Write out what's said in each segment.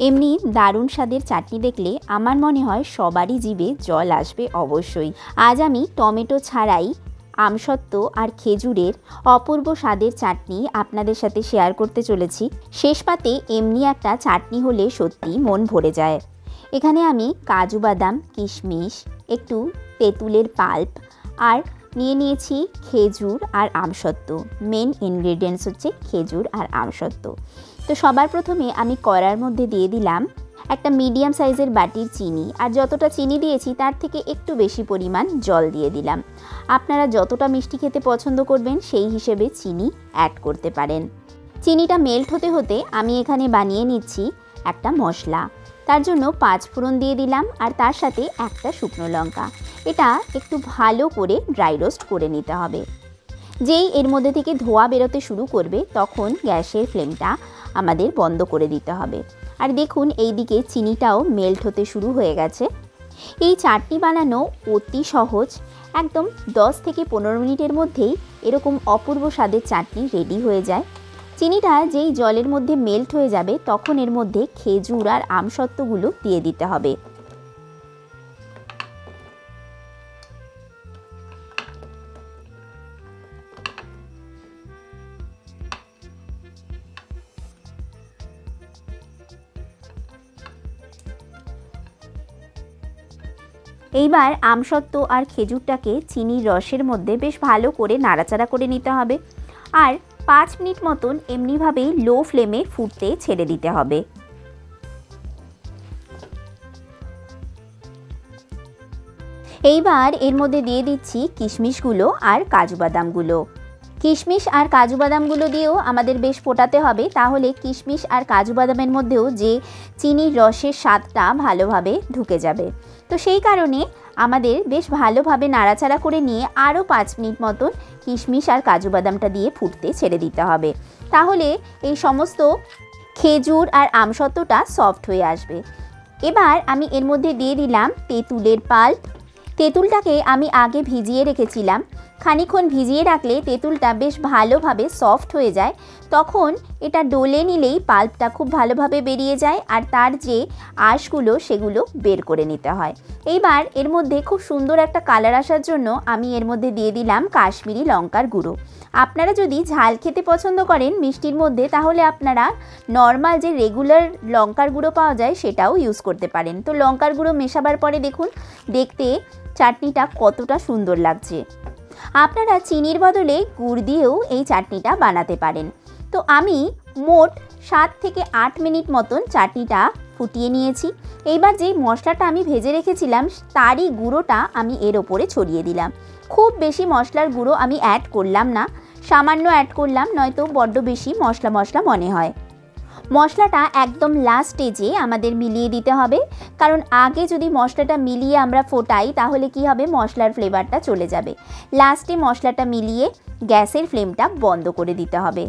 এমনি দারুণ স্বাদের চাটনি দেখলে আমার মনে হয় সবারই জিভে জল আসবে অবশ্যই। আজ আমি টমেটো ছাড়াই আমসত্ত্ব আর খেজুরের অপূর্ব স্বাদের চাটনি আপনাদের সাথে শেয়ার করতে চলেছি। শেষ পাতে এমনি একটা চাটনি হলে সত্যি মন ভরে যায়। এখানে আমি কাজু বাদাম, কিশমিশ, একটু তেঁতুলের পাল্প আর নিয়েছি খেজুর আর আমসত্ত্ব। মেন ইনগ্রেডিয়েন্টস হচ্ছে খেজুর আর আমসত্ত্ব। তো সবার প্রথমে আমি কড়ার মধ্যে দিয়ে দিলাম একটা মিডিয়াম সাইজের বাটির চিনি, আর যতটা চিনি দিয়েছি তার থেকে একটু বেশি পরিমাণ জল দিয়ে দিলাম। আপনারা যতটা মিষ্টি খেতে পছন্দ করবেন সেই হিসেবে চিনি অ্যাড করতে পারেন। চিনিটা মেল্ট হতে হতে আমি এখানে বানিয়ে নিচ্ছি একটা মশলা। তার জন্য 5 ফোড়ন দিয়ে দিলাম আর তার সাথে একটা শুকনো লঙ্কা। এটা একটু ভালো করে ড্রাই রোস্ট করে নিতে হবে। যেই এর মধ্যে থেকে ধোঁয়া বেরোতে শুরু করবে তখন গ্যাসের ফ্লেমটা আমাদের বন্ধ করে দিতে হবে। আর দেখুন এইদিকে চিনিটাও মেল্ট হতে শুরু হয়ে গেছে। এই চাটনি বানানো অতি সহজ, একদম 10 থেকে 15 মিনিটের মধ্যেই এরকম অপূর্ব স্বাদের চাটনি রেডি হয়ে যায়। চিনিটা যেই জলের মধ্যে মেল্ট হয়ে যাবে তখন এর মধ্যে খেজুর আর আমসত্ত্বগুলো দিয়ে দিতে হবে। এইবার আমসত্ত্ব আর খেজুরটাকে চিনির রসের মধ্যে বেশ ভালো করে নাড়াচাড়া করে নিতে হবে আর 5 মিনিট মতন এমনিভাবেই লো ফ্লেমে ফুটতে ছেড়ে দিতে হবে। এইবার এর মধ্যে দিয়ে দিচ্ছি কিশমিশগুলো আর কাজু বাদামগুলো। কিশমিশ আর কাজু বাদামগুলো দিয়েও আমাদের বেশ ফোটাতে হবে, তাহলে কিশমিশ আর কাজু বাদামের মধ্যেও যে চিনির রসের স্বাদটা ভালোভাবে ঢুকে যাবে। তো সেই কারণে আমাদের বেশ ভালোভাবে নাড়াচাড়া করে নিয়ে আরও 5 মিনিট মতন কিশমিশ আর কাজু বাদামটা দিয়ে ফুটতে ছেড়ে দিতে হবে। তাহলে এই সমস্ত খেজুর আর আমসত্ত্বটা সফট হয়ে আসবে। এবার আমি এর মধ্যে দিয়ে দিলাম তেঁতুলের পাল্প। তেঁতুলটাকে আমি আগে ভিজিয়ে রেখেছিলাম। খানিকক্ষণ ভিজিয়ে রাখলে তেঁতুলটা বেশ ভালোভাবে সফট হয়ে যায়, তখন এটা ডলে নিলেই পাল্পটা খুব ভালোভাবে বেরিয়ে যায় আর তার যে আঁশগুলো সেগুলো বের করে নিতে হয়। এইবার এর মধ্যে খুব সুন্দর একটা কালার আসার জন্য আমি এর মধ্যে দিয়ে দিলাম কাশ্মীরি লঙ্কার গুঁড়ো। আপনারা যদি ঝাল খেতে পছন্দ করেন মিষ্টির মধ্যে, তাহলে আপনারা নর্মাল যে রেগুলার লঙ্কার গুঁড়ো পাওয়া যায় সেটাও ইউজ করতে পারেন। তো লঙ্কার গুঁড়ো মেশাবার পরে দেখুন দেখতে চাটনিটা কতটা সুন্দর লাগছে। আপনারা চিনির বদলে গুড় দিয়েও এই চাটনিটা বানাতে পারেন। তো আমি মোট 7 থেকে 8 মিনিট মতন চাটনিটা ফুটিয়ে নিয়েছি। এইবার যেই মশলাটা আমি ভেজে রেখেছিলাম তারই গুঁড়োটা আমি এর ওপরে ছড়িয়ে দিলাম। খুব বেশি মশলার গুঁড়ো আমি অ্যাড করলাম না, সামান্য অ্যাড করলাম, নয়তো বড্ড বেশি মশলা মশলা মনে হয়। মশলাটা একদম লাস্ট স্টেজে আমাদের মিলিয়ে দিতে হবে, কারণ আগে যদি মশলাটা মিলিয়ে আমরা ফোটাই তাহলে কি হবে, মশলার ফ্লেভারটা চলে যাবে। লাস্টে মশলাটা মিলিয়ে গ্যাসের ফ্লেমটা বন্ধ করে দিতে হবে।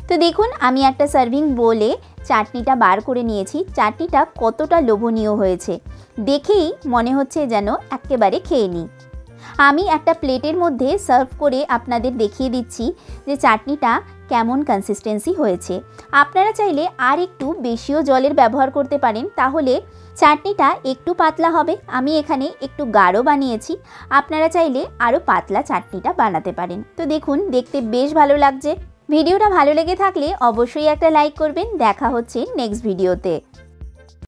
তো দেখুন আমি একটা সার্ভিং বোলে চাটনিটা বার করে নিয়েছি। চাটনিটা কতটা লোভনীয় হয়েছে, দেখেই মনে হচ্ছে যেন একেবারে খেয়ে নিই। আমি একটা প্লেটের মধ্যে সার্ভ করে আপনাদের দেখিয়ে দিচ্ছি যে চাটনিটা কেমন কনসিস্টেন্সি হয়েছে। আপনারা চাইলে আর একটু বেশিও জলের ব্যবহার করতে পারেন, তাহলে চাটনিটা একটু পাতলা হবে। আমি এখানে একটু গাঢ় বানিয়েছি, আপনারা চাইলে আরও পাতলা চাটনিটা বানাতে পারেন। তো দেখুন দেখতে বেশ ভালো লাগছে। ভিডিওটা ভালো লেগে থাকলে অবশ্যই একটা লাইক করবেন। দেখা হচ্ছে নেক্সট ভিডিওতে।